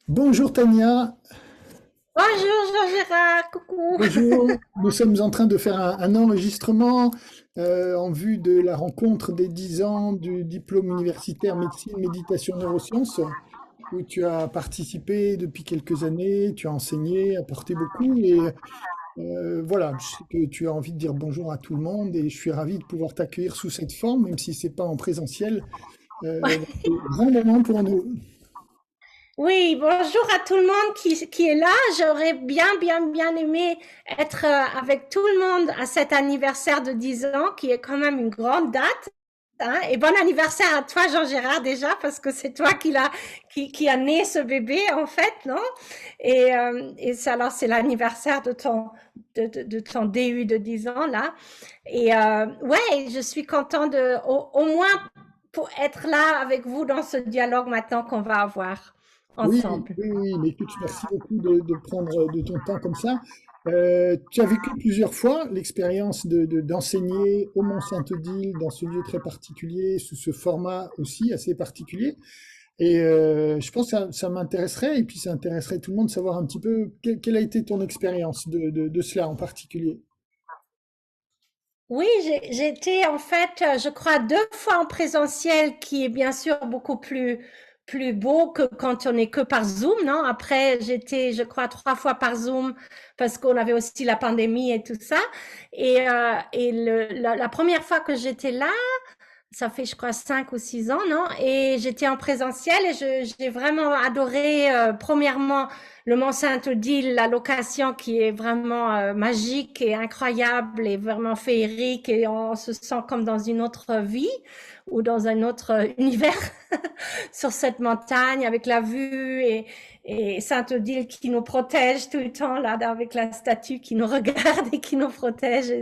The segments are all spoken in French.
Bonjour Tania, Bonjour Jean-Gérard, coucou. bonjour. Nous sommes en train de faire un enregistrement en vue de la rencontre des 10 ans du diplôme universitaire médecine, méditation, neurosciences, où tu as participé depuis quelques années, tu as enseigné, apporté beaucoup et voilà, je sais que tu as envie de dire bonjour à tout le monde et je suis ravi de pouvoir t'accueillir sous cette forme, même si c'est pas en présentiel. C'est un grand moment pour nous. Oui, bonjour à tout le monde qui est là. J'aurais bien aimé être avec tout le monde à cet anniversaire de 10 ans, qui est quand même une grande date. Hein. Et bon anniversaire à toi, Jean-Gérard, déjà, parce que c'est toi qui a né ce bébé, en fait, non? Alors, c'est l'anniversaire de ton DU de 10 ans, là. Ouais, je suis contente au moins pour être là avec vous dans ce dialogue maintenant qu'on va avoir Oui, ensemble. oui, oui, mais écoute, merci beaucoup de prendre de ton temps comme ça. Tu as vécu plusieurs fois l'expérience d'enseigner au Mont-Saint-Odile, dans ce lieu très particulier, sous ce format aussi assez particulier. Et je pense que ça m'intéresserait, et puis ça intéresserait tout le monde de savoir un petit peu quelle a été ton expérience de cela en particulier. Oui, j'ai été en fait, je crois, 2 fois en présentiel, qui est bien sûr beaucoup plus beau que quand on est que par Zoom, non? Après, j'étais, je crois, 3 fois par Zoom parce qu'on avait aussi la pandémie et tout ça. La première fois que j'étais là, ça fait, je crois, 5 ou 6 ans, non? Et j'étais en présentiel et j'ai vraiment adoré, premièrement, le Mont-Saint-Odile, la location qui est vraiment magique et incroyable et vraiment féerique, et on se sent comme dans une autre vie ou dans un autre univers sur cette montagne avec la vue, et Saint-Odile qui nous protège tout le temps là, avec la statue qui nous regarde et qui nous protège.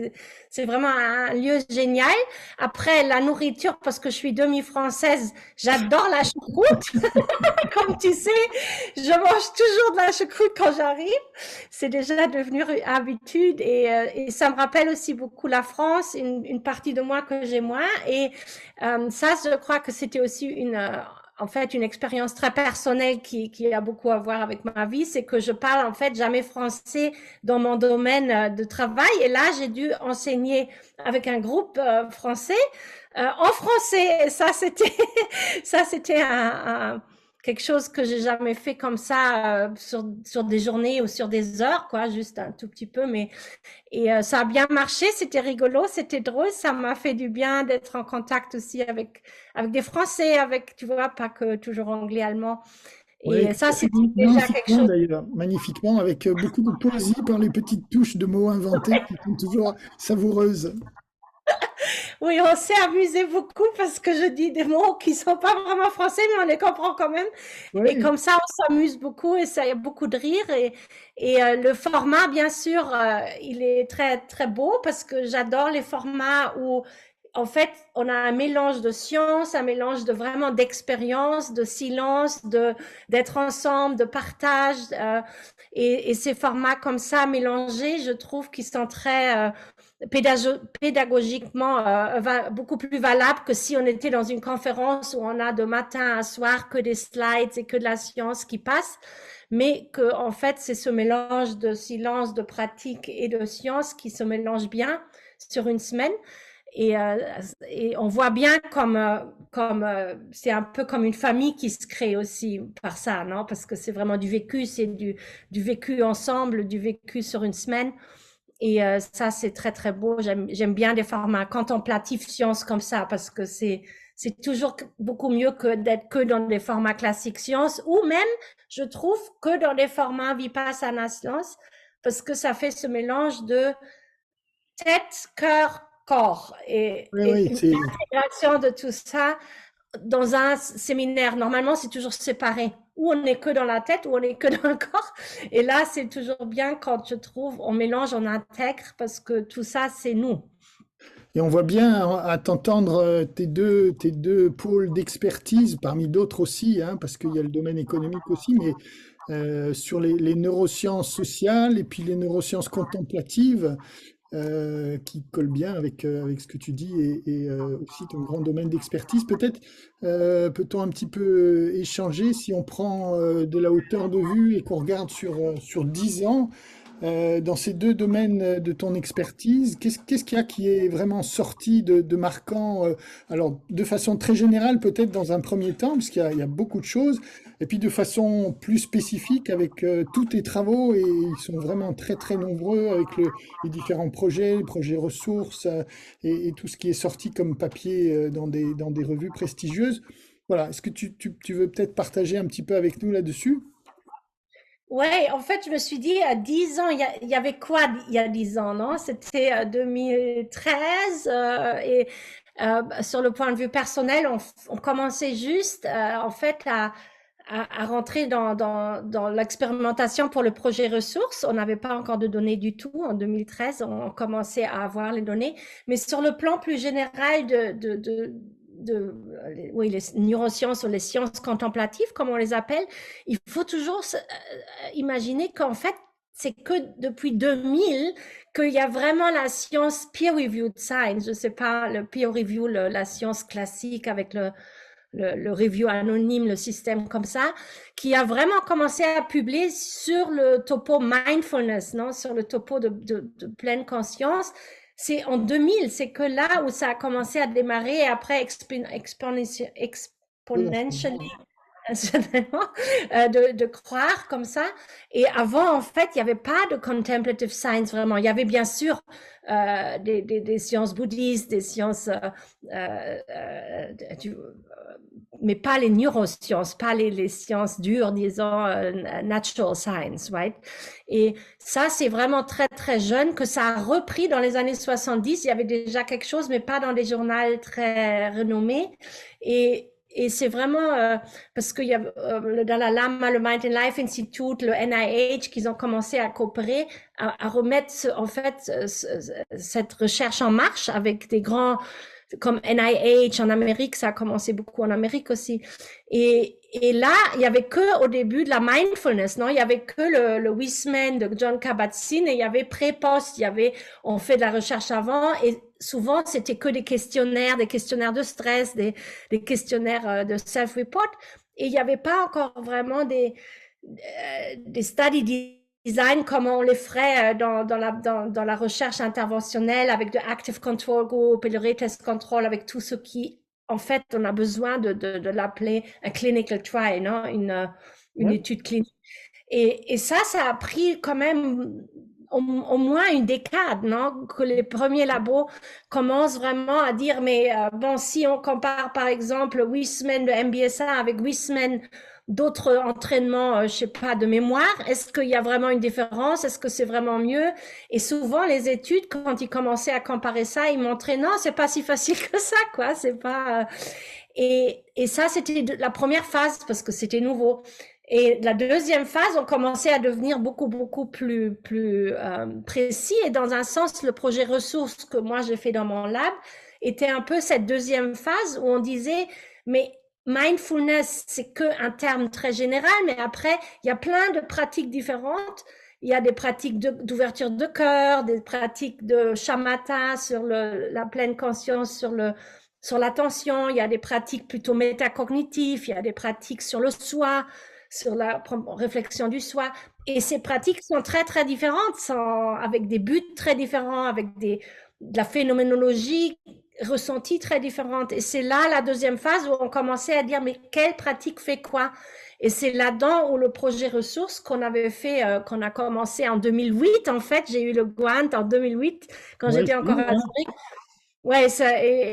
C'est vraiment un lieu génial. Après, la nourriture, parce que je suis demi-française, j'adore la choucroute. Comme tu sais, je mange toujours de la choucroute quand j'arrive. C'est déjà devenu habitude, et ça me rappelle aussi beaucoup la France, une partie de moi que j'ai moins. Et ça, je crois que c'était aussi en fait, une expérience très personnelle qui a beaucoup à voir avec ma vie. C'est que je parle en fait jamais français dans mon domaine de travail. Et là, j'ai dû enseigner avec un groupe français en français. Et ça, c'était ça, c'était quelque chose que j'ai jamais fait comme ça sur des journées ou sur des heures, quoi, juste un tout petit peu. Ça a bien marché, c'était rigolo, c'était drôle, ça m'a fait du bien d'être en contact aussi avec des Français, avec, tu vois, pas que toujours anglais, allemand. Oui, Et ça, c'était déjà quelque magnifiquement chose. d'ailleurs, magnifiquement, avec beaucoup de poésie par les petites touches de mots inventés qui sont toujours savoureuses. Oui, on s'est amusé beaucoup parce que je dis des mots qui sont pas vraiment français, mais on les comprend quand même. Et Oui, comme ça, on s'amuse beaucoup et ça y a beaucoup de rire. Le format, bien sûr, il est très, très beau parce que j'adore les formats où, en fait, on a un mélange de science, un mélange de vraiment d'expérience, de silence, d'être ensemble, de partage. Et ces formats comme ça mélangés, je trouve qu'ils sont très pédagogiquement beaucoup plus valable que si on était dans une conférence où on a de matin à soir que des slides et que de la science qui passe, mais que en fait c'est ce mélange de silence, de pratique et de science qui se mélange bien sur une semaine. Et, euh, et on voit bien comme c'est un peu comme une famille qui se crée aussi par ça, non? Parce que c'est vraiment du vécu, c'est du vécu ensemble, du vécu sur une semaine. Ça, c'est très, très beau. J'aime bien des formats contemplatifs sciences comme ça, parce que c'est toujours beaucoup mieux que d'être que dans des formats classiques sciences, ou même, je trouve, que dans des formats Vipassana science, parce que ça fait ce mélange de tête, cœur, corps, oui, et oui, une c'est intégration de tout ça dans un séminaire. Normalement, c'est toujours séparé. Ou on est que dans la tête, ou on est que dans le corps. Et là, c'est toujours bien quand je trouve, on mélange, on intègre, parce que tout ça, c'est nous. et on voit bien à t'entendre tes deux pôles d'expertise, parmi d'autres aussi, hein, parce qu'il y a le domaine économique aussi, mais sur les neurosciences sociales et puis les neurosciences contemplatives. qui colle bien avec ce que tu dis et aussi ton grand domaine d'expertise. Peut-être peut-on un petit peu échanger si on prend de la hauteur de vue et qu'on regarde sur 10 ans. Dans ces deux domaines de ton expertise, qu'est-ce qu'il y a qui est vraiment sorti de marquant, alors de façon très générale peut-être dans un premier temps, parce qu'il y a beaucoup de choses, et puis de façon plus spécifique avec tous tes travaux, et ils sont vraiment très très nombreux avec les différents projets, les projets ressources, et tout ce qui est sorti comme papier dans des revues prestigieuses. Voilà, est-ce que tu veux peut-être partager un petit peu avec nous là-dessus? Ouais, en fait, je me suis dit, à 10 ans, il y avait quoi il y a 10 ans, non? C'était 2013 et sur le point de vue personnel, on commençait juste, en fait, à rentrer dans l'expérimentation pour le projet ressources. On n'avait pas encore de données du tout. En 2013, on commençait à avoir les données. Mais sur le plan plus général oui, les neurosciences ou les sciences contemplatives, comme on les appelle, il faut toujours imaginer qu'en fait, c'est que depuis 2000 qu'il y a vraiment la science peer-reviewed science. Je ne sais pas, le peer review, la science classique avec le review anonyme, le système comme ça, qui a vraiment commencé à publier sur le topo mindfulness, non, sur le topo de pleine conscience. C'est en 2000, c'est que là où ça a commencé à démarrer et après exponentially de croire comme ça. Et avant, en fait, il n'y avait pas de contemplative science vraiment. Il y avait bien sûr des sciences bouddhistes, des sciences, mais pas les neurosciences, pas les sciences dures, disons, natural science, right? Et ça, c'est vraiment très, très jeune que ça a repris dans les années 70. Il y avait déjà quelque chose, mais pas dans des journaux très renommés. Et c'est vraiment parce qu'il y a le Dalai Lama, le Mind and Life Institute, le NIH, qu'ils ont commencé à coopérer, à remettre en fait cette recherche en marche avec des grands comme NIH en Amérique, ça a commencé beaucoup en Amérique aussi. Et là, il y avait que au début de la mindfulness, non? Il y avait que le Wiseman de John Kabat-Zinn et il y avait pré-post, il y avait, on fait de la recherche avant et souvent c'était que des questionnaires de stress, des questionnaires de self-report et il n'y avait pas encore vraiment des study design comme on les ferait dans la recherche interventionnelle avec de active control group et le retest control avec tout ce qui, en fait, on a besoin de l'appeler un clinical trial, non? Une Ouais. étude clinique. Et ça a pris quand même au moins une décade, non? Que les premiers labos commencent vraiment à dire, mais bon, si on compare par exemple 8 semaines de MBSA avec 8 semaines d'autres entraînements, je sais pas, de mémoire, est-ce qu'il y a vraiment une différence? Est-ce que c'est vraiment mieux? Et souvent, les études, quand ils commençaient à comparer ça, ils montraient, non, c'est pas si facile que ça, quoi, c'est pas... Et ça, c'était la première phase parce que c'était nouveau. Et la deuxième phase, on commençait à devenir beaucoup, beaucoup plus précis. Et dans un sens, le projet ressources que moi j'ai fait dans mon lab était un peu cette deuxième phase où on disait, mais mindfulness, c'est qu'un terme très général, mais après, il y a plein de pratiques différentes. Il y a des pratiques d'ouverture de cœur, des pratiques de shamatha sur la pleine conscience, sur l'attention. Il y a des pratiques plutôt métacognitives, il y a des pratiques sur le soi, sur la réflexion du soi. Et ces pratiques sont très, très différentes, avec des buts très différents, avec de la phénoménologie ressentie très différente. Et c'est là la deuxième phase où on commençait à dire, mais quelle pratique fait quoi? Et c'est là-dedans où le projet ressources qu'on avait fait, qu'on a commencé en 2008, en fait, j'ai eu le grant en 2008, quand Ouais, j'étais c'est encore long, à hein. Zurich. Ouais,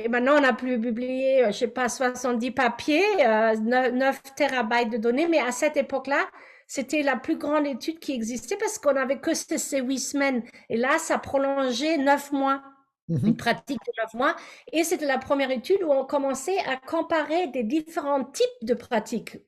et maintenant on a pu publier, je sais pas, 70 papiers, 9 terabytes de données, mais à cette époque-là, c'était la plus grande étude qui existait parce qu'on avait que ces 8 semaines. Et là, ça prolongeait 9 mois, une Mhm. pratique de 9 mois. Et c'était la première étude où on commençait à comparer des différents types de pratiques.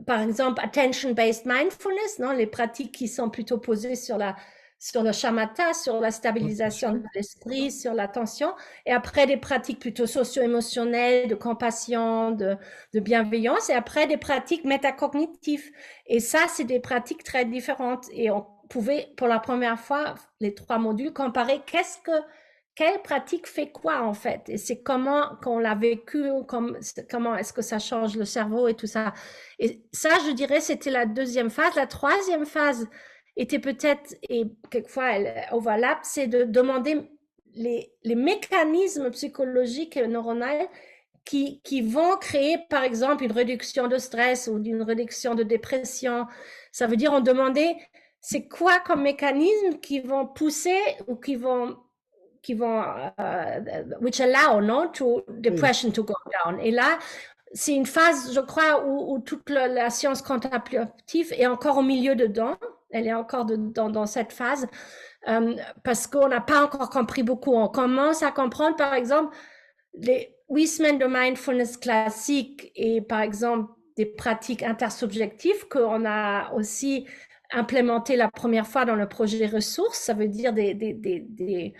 Par exemple, attention-based mindfulness, non, les pratiques qui sont plutôt posées sur le shamatha, sur la Ouais, bien stabilisation sûr. de l'esprit, sur l'attention, et après des pratiques plutôt socio-émotionnelles, de compassion, de bienveillance, et après des pratiques métacognitives. Et ça, c'est des pratiques très différentes. Et pouvait, pour la première fois, les 3 modules, comparer quelle pratique fait quoi en fait, et c'est comment qu'on l'a vécu, comment est-ce que ça change le cerveau et tout ça. Et ça, je dirais, c'était la deuxième phase. La troisième phase était peut-être, et quelquefois elle overlap, c'est de demander les mécanismes psychologiques et neuronaux qui vont créer, par exemple, une réduction de stress ou une réduction de dépression. Ça veut dire, on demandait, c'est quoi comme mécanisme qui vont pousser ou which allow, no, to Oui. depression to go down. Et là, c'est une phase, je crois, où toute la science contemplative est encore au milieu dedans. Elle est encore dans cette phase parce qu'on n'a pas encore compris beaucoup. On commence à comprendre, par exemple, les 8 semaines de mindfulness classique et, par exemple, des pratiques intersubjectives qu'on a aussi implémentées la première fois dans le projet ressources. Ça veut dire des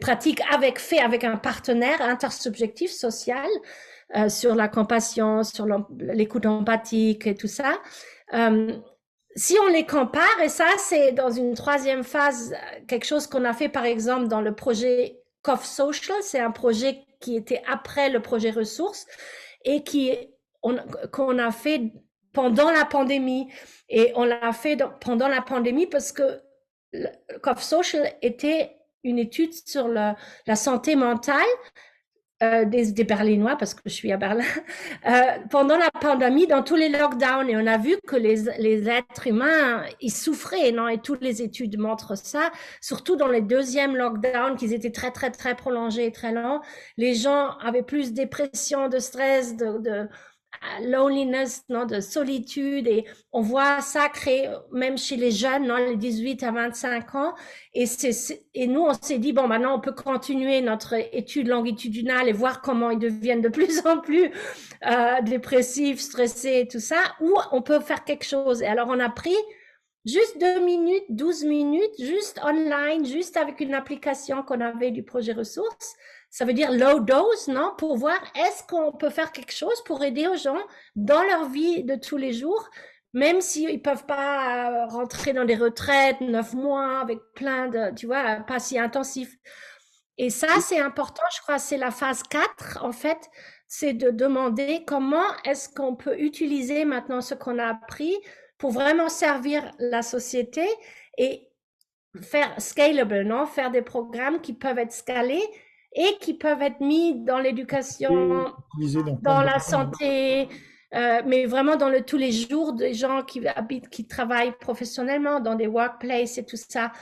pratiques avec un partenaire intersubjectif social sur la compassion, sur l'écoute empathique et tout ça. Si on les compare, et ça c'est dans une troisième phase, quelque chose qu'on a fait par exemple dans le projet Cough Social, c'est un projet qui était après le projet ressources et qu'on a fait pendant la pandémie. Et on l'a fait pendant la pandémie parce que le Cough Social était une étude sur la santé mentale des Berlinois, parce que je suis à Berlin, pendant la pandémie, dans tous les lockdowns, et on a vu que les êtres humains, ils souffraient, non? Et toutes les études montrent ça, surtout dans les deuxièmes lockdowns, qui étaient très, très, très prolongés et très longs. Les gens avaient plus de dépression, de stress, de loneliness, non, de solitude, et on voit ça créer même chez les jeunes, non, les 18 à 25 ans, et nous on s'est dit bon, maintenant on peut continuer notre étude longitudinale et voir comment ils deviennent de plus en plus dépressifs, stressés et tout ça, ou on peut faire quelque chose. Et alors on a pris juste 2 minutes, 12 minutes, juste online, juste avec une application qu'on avait du projet ressources. Ça veut dire low dose, non? Pour voir est-ce qu'on peut faire quelque chose pour aider aux gens dans leur vie de tous les jours, même s'ils ne peuvent pas rentrer dans des retraites 9 mois avec plein de, tu vois, pas si intensif. Et ça, c'est important, je crois, c'est la phase 4, en fait, c'est de demander comment est-ce qu'on peut utiliser maintenant ce qu'on a appris pour vraiment servir la société et faire scalable, non? Faire des programmes qui peuvent être scalés et qui peuvent être mis dans l'éducation, Utilisé dans plein dans de la domaines. santé, mais vraiment dans tous les jours des gens qui habitent, qui travaillent professionnellement dans des workplaces et tout ça.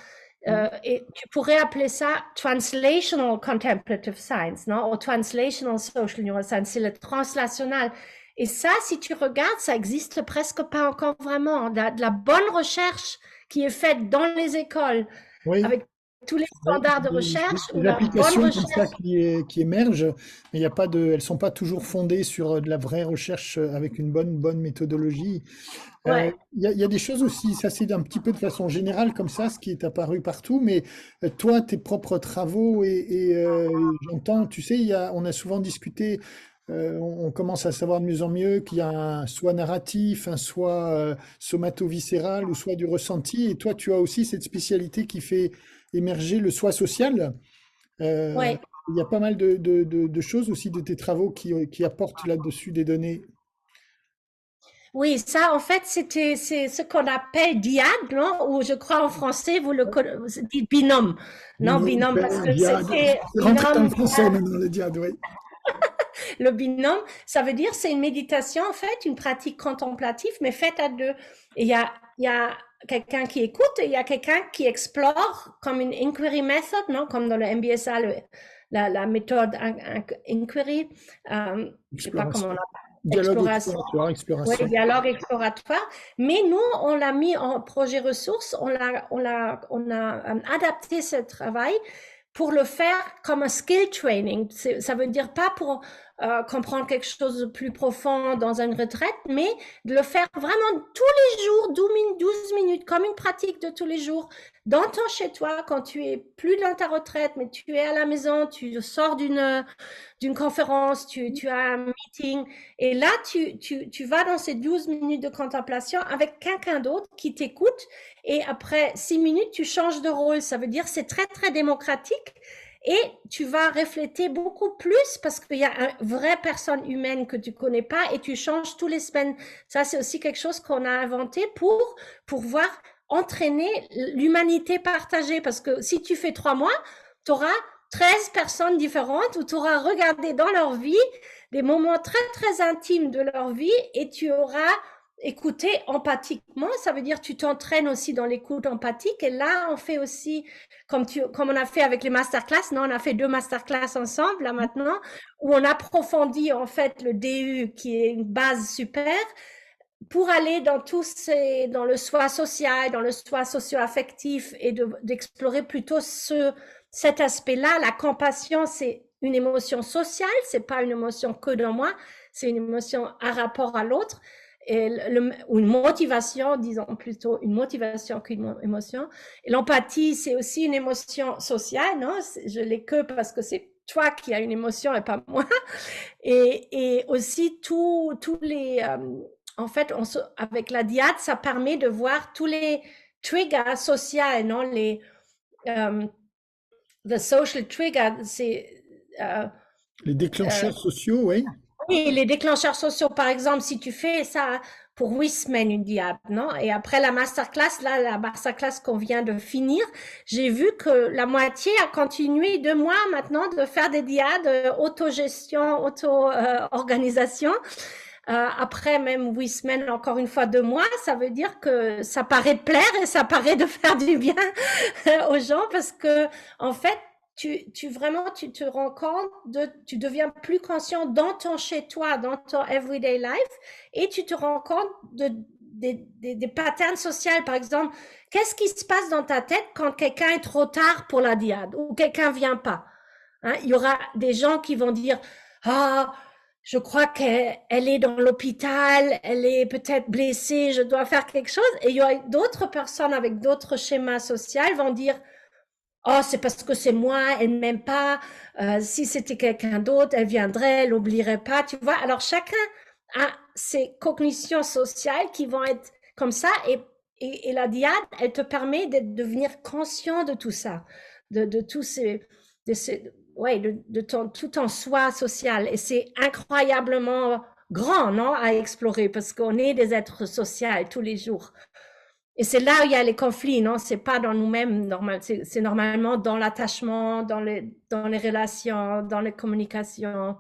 Et tu pourrais appeler ça translational contemplative science, non? Ou translational social neuroscience, c'est le translationnel. Et ça, si tu regardes, ça existe presque pas encore vraiment. De la bonne recherche qui est faite dans les écoles, Oui, avec tous les ouais, standards de recherche, ou des la bonne applications comme ça recherche. qui émergent, mais il y a pas de, elles sont pas toujours fondées sur de la vraie recherche avec une bonne méthodologie. Ouais. Il y a des choses aussi, ça c'est un petit peu de façon générale comme ça, ce qui est apparu partout, mais toi, tes propres travaux j'entends, tu sais, on a souvent discuté, on commence à savoir de mieux en mieux qu'il y a un soit narratif, un soit somato-viscéral ou soit du ressenti, et toi tu as aussi cette spécialité qui fait émerger le soi social. Euh, Ouais. il y a pas mal de choses aussi de tes travaux qui apportent là-dessus des données. Oui, ça, en fait, c'est ce qu'on appelle diade, non? Ou je crois en français, vous dites binôme. Non, Binôme, binôme, parce que diade, c'est c'est rentré dans le binôme, français maintenant, le diade, oui. le binôme, ça veut dire c'est une méditation, en fait, une pratique contemplative, mais faite à deux. Et il y a quelqu'un qui écoute et il y a quelqu'un qui explore comme une inquiry method, non? Comme dans le MBSA, la méthode inquiry. Je sais pas comment on Exploration. l'appelle. Dialogue Exploration. exploratoire, Oui, exploration. dialogue exploratoire. Mais nous, on l'a mis en projet ressources, on a adapté ce travail pour le faire comme un skill training. Ça veut dire pas pour comprendre quelque chose de plus profond dans une retraite, mais de le faire vraiment tous les jours, 12 minutes, 12 minutes, comme une pratique de tous les jours, dans ton chez-toi, quand tu es plus dans ta retraite, mais tu es à la maison, tu sors d'une conférence, tu as un meeting, et là, tu vas dans ces 12 minutes de contemplation avec quelqu'un d'autre qui t'écoute, et après 6 minutes, tu changes de rôle. Ça veut dire c'est très, très démocratique, et tu vas refléter beaucoup plus parce qu'il y a une vraie personne humaine que tu connais pas, et tu changes tous les semaines. Ça, c'est aussi quelque chose qu'on a inventé pour pouvoir entraîner l'humanité partagée, parce que si tu fais 3 mois, tu auras 13 personnes différentes où tu auras regardé dans leur vie des moments très, très intimes de leur vie, et tu auras écouté empathiquement. Ça veut dire que tu t'entraînes aussi dans l'écoute empathique. Et là, on fait aussi, comme on a fait avec les masterclass, non, on a fait 2 masterclass ensemble, là, maintenant, où on approfondit, en fait, le DU, qui est une base super, pour aller dans dans le soi social, dans le soi socio-affectif, et d'explorer plutôt cet aspect-là. La compassion, c'est une émotion sociale, c'est pas une émotion que dans moi, c'est une émotion à rapport à l'autre, ou une motivation, disons plutôt une motivation qu'une émotion. Et l'empathie, c'est aussi une émotion sociale, non? Je l'ai que parce que c'est toi qui as une émotion et pas moi. Et aussi tous les, en fait, avec la diade, ça permet de voir tous les triggers sociaux, non? The social trigger, c'est Les déclencheurs sociaux, oui. oui, les déclencheurs sociaux. Par exemple, si tu fais ça pour 8 semaines, une diade, non? Et après la masterclass, là, la masterclass qu'on vient de finir, j'ai vu que la moitié a continué 2 mois maintenant de faire des diades, autogestion, auto-organisation. Après même 8 semaines, encore une fois 2 mois, ça veut dire que ça paraît de plaire et ça paraît de faire du bien aux gens, parce que en fait, vraiment, tu te rends compte tu deviens plus conscient dans ton chez-toi, dans ton everyday life, et tu te rends compte des patterns sociaux. Par exemple, qu'est-ce qui se passe dans ta tête quand quelqu'un est trop tard pour la diade ou quelqu'un vient pas? Hein, il y aura des gens qui vont dire, ah, je crois qu'elle est dans l'hôpital, elle est peut-être blessée, je dois faire quelque chose. Et il y aura d'autres personnes avec d'autres schémas sociaux vont dire, oh, c'est parce que c'est moi, elle ne m'aime pas. Si c'était quelqu'un d'autre, elle viendrait, elle n'oublierait pas, tu vois. Alors, chacun a ses cognitions sociales qui vont être comme ça. Et la diade, elle te permet de devenir conscient de tout ça, de tous ouais, tout ton soi social. Et c'est incroyablement grand, non, à explorer, parce qu'on est des êtres sociaux tous les jours. Et c'est là où il y a les conflits, non? C'est pas dans nous-mêmes, c'est normalement dans l'attachement, dans les relations, dans les communications.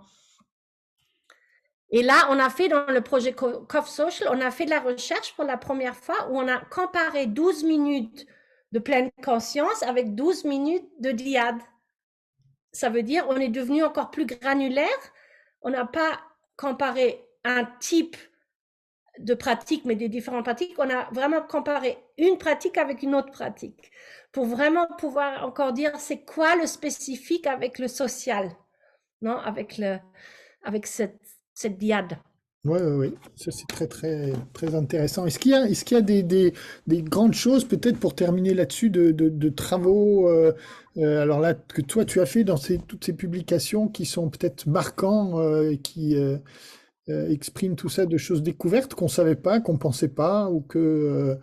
Et là, on a fait dans le projet Coff Social, on a fait de la recherche pour la première fois, où on a comparé 12 minutes de pleine conscience avec 12 minutes de diade. Ça veut dire on est devenu encore plus granulaire. On n'a pas comparé un type de pratique, mais des différentes pratiques. On a vraiment comparé une pratique avec une autre pratique pour vraiment pouvoir encore dire c'est quoi le spécifique avec le social, non, avec cette diade. Oui, oui, oui. Ça, c'est très, très, très intéressant. Est-ce qu'il y a des grandes choses, peut-être pour terminer là-dessus, de travaux, alors là, que toi, tu as fait dans toutes ces publications qui sont peut-être marquants, et qui expriment tout ça, de choses découvertes qu'on savait pas, qu'on pensait pas, ou que...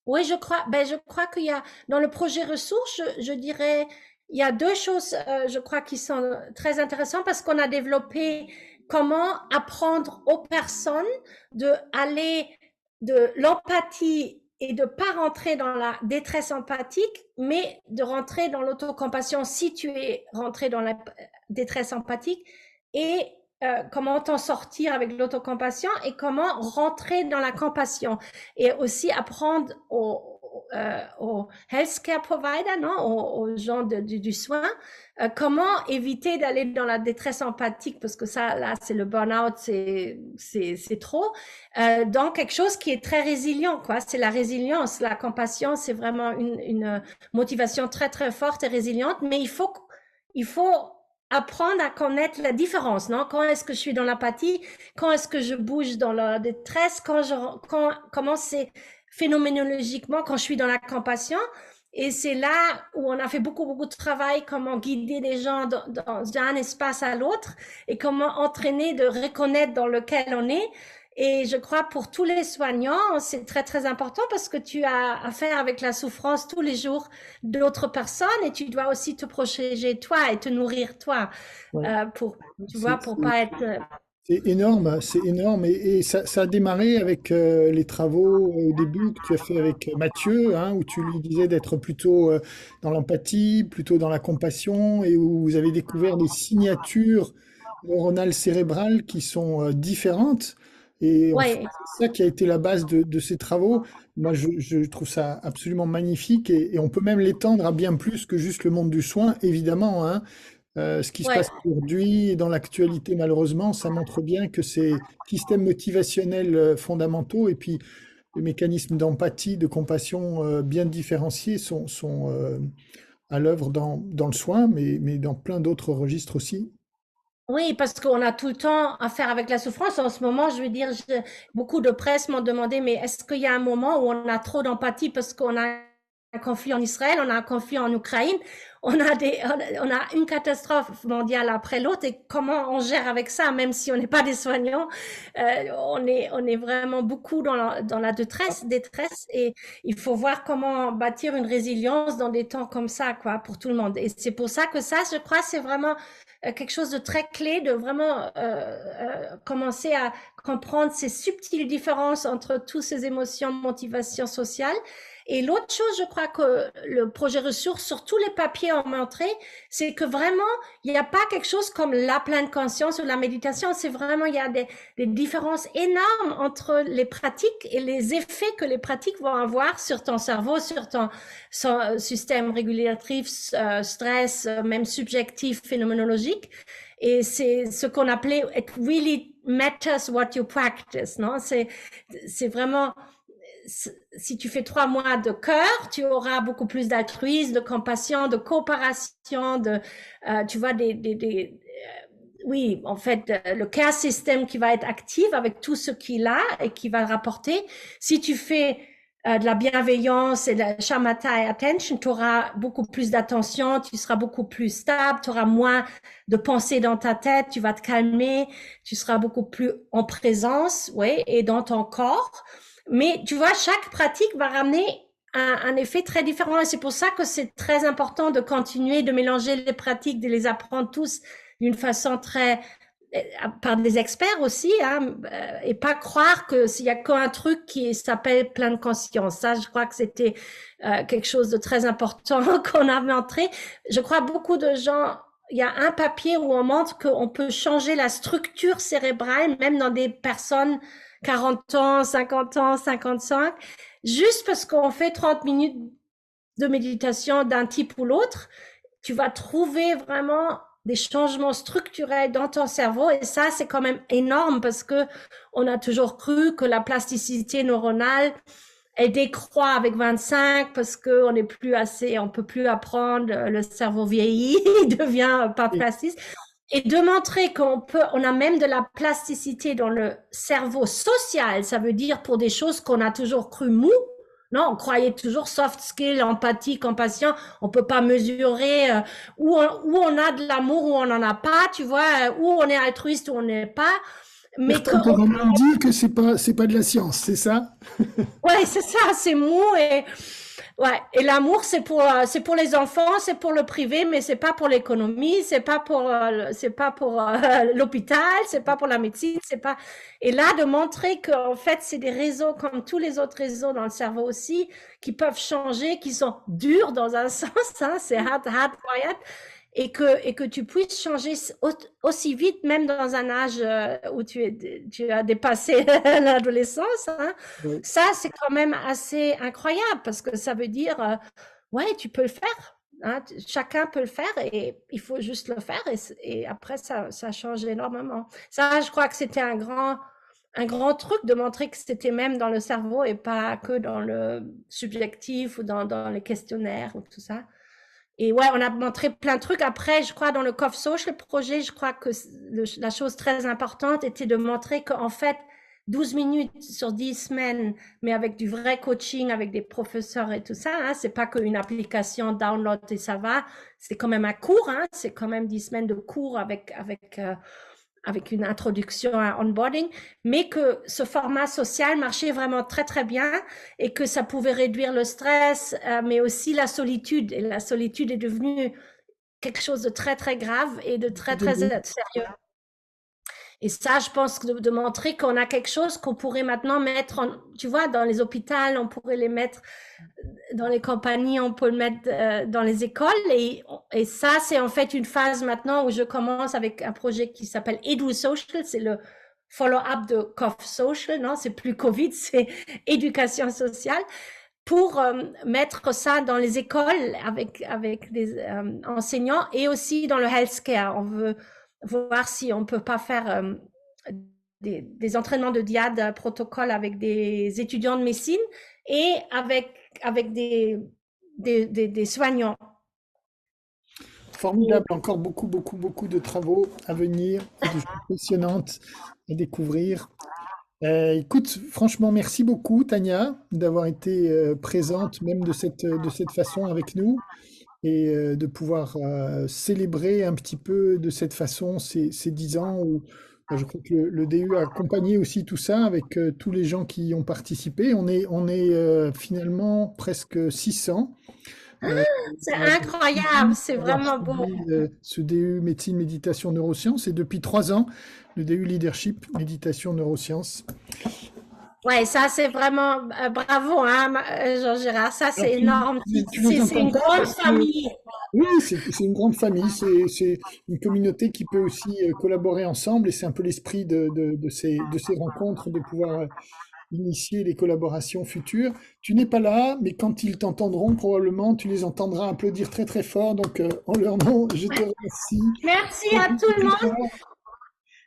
Oui, je crois qu'il y a, dans le projet ressources, je dirais, il y a 2 choses, je crois, qui sont très intéressantes, parce qu'on a développé comment apprendre aux personnes de l'empathie, et de pas rentrer dans la détresse empathique, mais de rentrer dans l'autocompassion si tu es rentré dans la détresse empathique, et comment t'en sortir avec l'autocompassion, et comment rentrer dans la compassion, et aussi apprendre aux healthcare providers, non, aux gens du soin, comment éviter d'aller dans la détresse empathique, parce que ça, là, c'est le burn-out, c'est trop, dans quelque chose qui est très résilient, quoi. C'est la résilience, la compassion, c'est vraiment une motivation très, très forte et résiliente, mais il faut apprendre à connaître la différence, non? Quand est-ce que je suis dans l'apathie? Quand est-ce que je bouge dans la détresse? Comment c'est phénoménologiquement quand je suis dans la compassion. Et c'est là où on a fait beaucoup, beaucoup de travail, comment guider les gens d'un espace à l'autre et comment entraîner de reconnaître dans lequel on est. Et je crois pour tous les soignants, c'est très, très important parce que tu as affaire avec la souffrance tous les jours d'autres personnes et tu dois aussi te protéger toi et te nourrir toi, Ouais. pour, tu C'est vois, pour pas être, c'est énorme et ça a démarré avec les travaux au début que tu as fait avec Mathieu, hein, où tu lui disais d'être plutôt dans l'empathie, plutôt dans la compassion et où vous avez découvert des signatures neuronales cérébrales qui sont différentes. Et en fait, ouais, c'est ça qui a été la base de ces travaux. Moi, je trouve ça absolument magnifique et on peut même l'étendre à bien plus que juste le monde du soin, évidemment, hein. Ce qui se ouais. passe aujourd'hui et dans l'actualité, malheureusement, ça montre bien que ces systèmes motivationnels fondamentaux et puis les mécanismes d'empathie, de compassion bien différenciés sont à l'œuvre dans le soin, mais dans plein d'autres registres aussi. Oui, parce qu'on a tout le temps à faire avec la souffrance. En ce moment, je veux dire, beaucoup de presse m'ont demandé, mais est-ce qu'il y a un moment où on a trop d'empathie parce qu'on a un conflit en Israël, on a un conflit en Ukraine, on a une catastrophe mondiale après l'autre et comment on gère avec ça, même si on n'est pas des soignants, on est vraiment beaucoup dans la détresse et il faut voir comment bâtir une résilience dans des temps comme ça, quoi, pour tout le monde. Et c'est pour ça que ça, je crois, c'est vraiment quelque chose de très clé, de vraiment commencer à comprendre ces subtiles différences entre toutes ces émotions, motivations sociales. Et l'autre chose, je crois que le projet ressources, sur tous les papiers ont montré, c'est que vraiment, il n'y a pas quelque chose comme la pleine conscience ou la méditation. C'est vraiment, il y a des différences énormes entre les pratiques et les effets que les pratiques vont avoir sur ton cerveau, sur ton système régulatif, stress, même subjectif, phénoménologique. Et c'est ce qu'on appelait it really matters what you practice, non? C'est vraiment, si tu fais 3 mois de cœur, tu auras beaucoup plus d'altruisme, de compassion, de coopération, tu vois, oui, en fait, le care system qui va être actif avec tout ce qu'il a et qui va rapporter. Si tu fais de la bienveillance et de la shamatha et attention, tu auras beaucoup plus d'attention, tu seras beaucoup plus stable, tu auras moins de pensées dans ta tête, tu vas te calmer, tu seras beaucoup plus en présence, ouais, et dans ton corps. Mais tu vois, chaque pratique va ramener un effet très différent. Et c'est pour ça que c'est très important de continuer de mélanger les pratiques, de les apprendre tous d'une façon très par des experts aussi, hein, et pas croire que s'il y a qu'un truc qui s'appelle pleine conscience. Ça, je crois que c'était quelque chose de très important qu'on a montré. Je crois beaucoup de gens, il y a un papier où on montre qu'on peut changer la structure cérébrale, même dans des personnes 40 ans, 50 ans, 55, juste parce qu'on fait 30 minutes de méditation d'un type ou l'autre, tu vas trouver vraiment des changements structurels dans ton cerveau et ça c'est quand même énorme parce que on a toujours cru que la plasticité neuronale elle décroît avec 25 parce que on n'est plus assez, on peut plus apprendre, le cerveau vieillit, il devient pas Et plastique. Et de montrer on a même de la plasticité dans le cerveau social, ça veut dire pour des choses qu'on a toujours cru mou. Non, on croyait toujours soft skill, empathie, compassion. On peut pas mesurer où on a de l'amour, où on n'en a pas, tu vois, où on est altruiste, où on n'est pas. Mais certains qu'on pourront même dire que c'est pas de la science, c'est ça? ouais, c'est ça, c'est mou et ouais. Et l'amour, c'est pour les enfants, c'est pour le privé, mais c'est pas pour l'économie, c'est pas pour l'hôpital, c'est pas pour la médecine, c'est pas. Et là, de montrer qu'en fait, c'est des réseaux comme tous les autres réseaux dans le cerveau aussi, qui peuvent changer, qui sont durs dans un sens, hein, c'est hardwired, et que tu puisses changer aussi vite, même dans un âge où tu as dépassé l'adolescence, hein. Oui. Ça, c'est quand même assez incroyable parce que ça veut dire, ouais, tu peux le faire. Hein, chacun peut le faire et il faut juste le faire et après ça change énormément. Ça, je crois que c'était un grand truc de montrer que c'était même dans le cerveau et pas que dans le subjectif ou dans les questionnaires ou tout ça. Et ouais, on a montré plein de trucs. Après, je crois, dans le Coffre Social, le projet, je crois que la chose très importante était de montrer qu'en fait, 12 minutes sur 10 semaines, mais avec du vrai coaching, avec des professeurs et tout ça. Hein. C'est pas qu'une application download et ça va. C'est quand même un cours. Hein. C'est quand même 10 semaines de cours avec une introduction à onboarding, mais que ce format social marchait vraiment très très bien et que ça pouvait réduire le stress, mais aussi la solitude. Et la solitude est devenue quelque chose de très très grave et de très très sérieux. Et ça, je pense que de montrer qu'on a quelque chose qu'on pourrait maintenant mettre, tu vois, dans les hôpitaux, on pourrait les mettre dans les compagnies, on peut le mettre dans les écoles. Et ça, c'est en fait une phase maintenant où je commence avec un projet qui s'appelle Edu Social. C'est le follow-up de Cough Social. Non, c'est plus Covid, c'est éducation sociale. Pour mettre ça dans les écoles avec des enseignants et aussi dans le healthcare. On veut voir si on peut pas faire des entraînements de diade protocole avec des étudiants de médecine et avec des soignants. Formidable, encore beaucoup, beaucoup, beaucoup de travaux à venir, et de choses passionnantes à découvrir. Écoute, franchement, merci beaucoup, Tania, d'avoir été présente même de cette façon avec nous et de pouvoir célébrer un petit peu de cette façon ces 10 ans où je crois que le DU a accompagné aussi tout ça avec tous les gens qui y ont participé. On est finalement presque 600. Euh, C'est à incroyable, c'est avoir vraiment beau. suivi ce DU médecine, méditation, neurosciences et depuis 3 ans, le DU leadership, méditation, neurosciences. Ouais, ça c'est vraiment bravo, hein, Jean-Gérard, ça Alors, c'est énorme. tu nous C'est entends une pas grande parce que famille. oui, c'est une grande famille, c'est une communauté qui peut aussi collaborer ensemble et c'est un peu l'esprit de ces rencontres, de pouvoir initier les collaborations futures. Tu n'es pas là, mais quand ils t'entendront, probablement, tu les entendras applaudir très très fort. Donc, en leur nom, je te remercie. Merci à tout le monde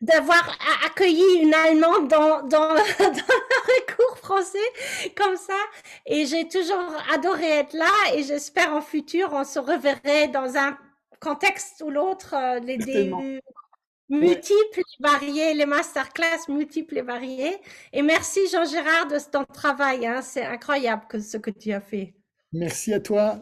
d'avoir accueilli une Allemande dans le cours français comme ça. Et j'ai toujours adoré être là et j'espère en futur on se reverrait dans un contexte ou l'autre, les Certainement. DU Ouais. multiples et variés, les masterclass multiples et variés. Et merci Jean-Gérard de ton travail, hein. C'est incroyable ce que tu as fait. Merci à toi.